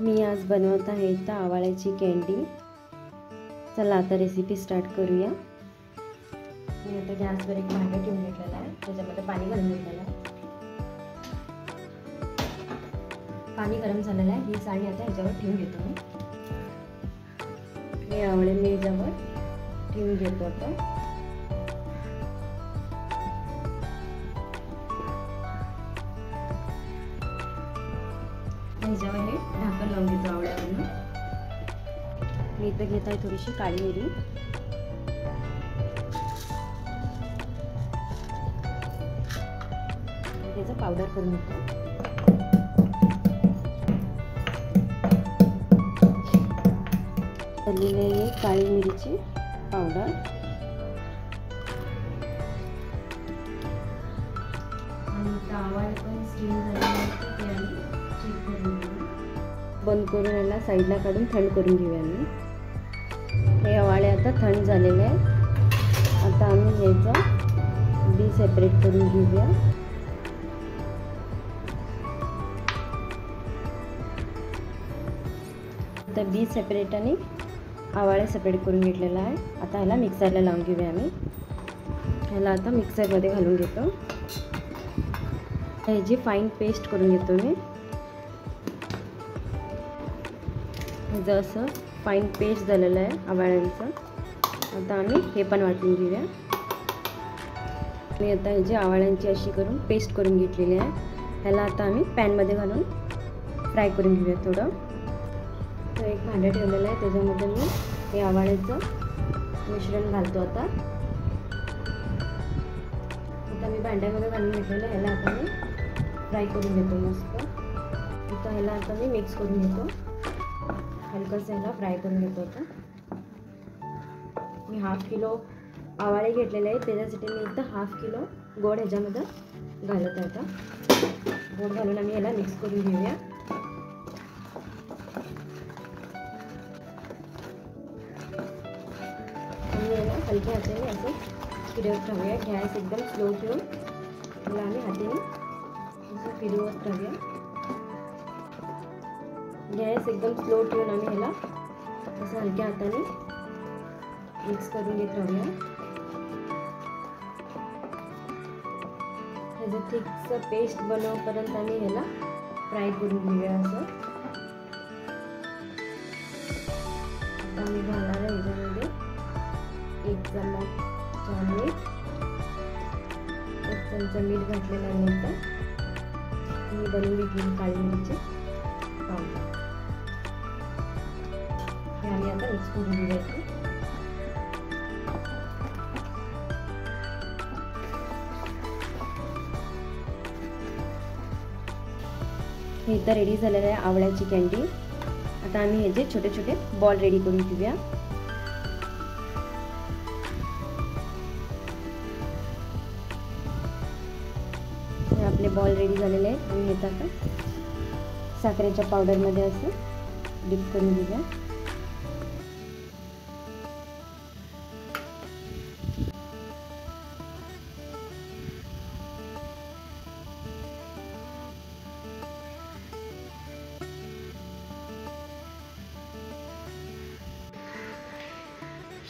मी आज बनवत आहे इथं आवाळ्याची कँडी। चला आता रेसिपी स्टार्ट करूया। मी आता गॅसवर एक भांडं ठेवून घेतलेलं आहे, त्याच्यामध्ये पाणी घालून घेतलेलं आहे। पाणी गरम झालेलं आहे, ही चाळणी आता ह्याच्यावर ठेवून घेतो मी। हे आवळे मी ह्याच्यावर ठेवून घेतो आता। ह्याच्यावर हे ढाकण लावून घेतो आवळ्यावरून। मी इथं घेत आहे थोडीशी काळी मिरी, त्याचं पावडर करून घेतो। तळलेली काळी मिरीची पावडर आणि आवळे पण स्टीम झालेले ते आम्ही चेक करून घेऊ। बंद करून याला साईडला काढून थंड करून घेऊया मी। हे आवळे आता थंड झालेले आहे। आता आम्ही याचं बी सेपरेट करून घेऊया। आता बी सेपरेट आणि आवळे सेपरेट करून घेतलेला आहे। आता ह्याला मिक्सरला लावून घेऊया आम्ही। ह्याला आता मिक्सरमध्ये घालून घेतो। ह्याची फाईन पेस्ट करून घेतो मी। जसं फाईन पेस्ट झालेलं आहे आवळ्यांचं। आता आम्ही हे पण वाटून घेऊया। मी आता ह्याची आवळ्यांची अशी करून पेस्ट करून घेतलेली आहे। ह्याला आता आम्ही पॅनमध्ये घालून फ्राय करून घेऊया थोडं। तर एक भांडं ठेवलेलं आहे, त्याच्यामध्ये मी हे आवळ्याचं मिश्रण घालतो आता मी भांड्यामध्ये घालून घेतलेलं आहे। ह्याला आता मी फ्राय करून घेतो मस्त। आता ह्याला आता मी मिक्स करून घेतो, हलकंसं ह्याला फ्राय करून घेतो। आता मी 1/2 किलो आवळे घेतलेले आहे, त्याच्यासाठी मी इथं 1/2 किलो गोड ह्याच्यामध्ये घालत आहे। आता गोड घालून आम्ही ह्याला मिक्स करून घेऊया। हलक्या हाताने असं फिरवत राहूया। गॅस एकदम स्लो ठेवून त्याला आम्ही हाताने असं फिरवत राहूया। गॅस एकदम स्लो ठेवून आम्ही ह्याला असं हलक्या हाताने मिक्स करून घेत राहूया। ह्याचं थिकसं पेस्ट बनवपर्यंत आम्ही ह्याला फ्राय करून घेऊया। असं आम्ही घालणार आहे ह्याच्यामध्ये 1 चमचा मीठ, 1 चमचा मीठ घातलेलं आहे। नंतर मी बनवून घेतलेली काळी मिरीची पावडर हे आम्ही आता मिक्स करून घेऊया। हे इथं रेडी झालेलं आहे आवळ्याची कँडी। आता आम्ही ह्याचे छोटे छोटे बॉल रेडी करून घेऊया। आपले बॉल रेडी झालेले आहेत। आम्ही हे आता साखरेच्या पावडरमध्ये असं डिप करून घेऊया।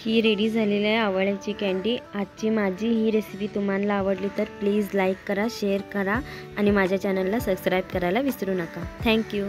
ही रेडी झालेली आहे आवळ्याची कँडी। आजची माझी ही रेसिपी तुम्हाला आवडली तर प्लीज लाईक करा, शेअर करा आणि माझ्या चॅनलला सबस्क्राईब करायला विसरू नका। थँक्यू।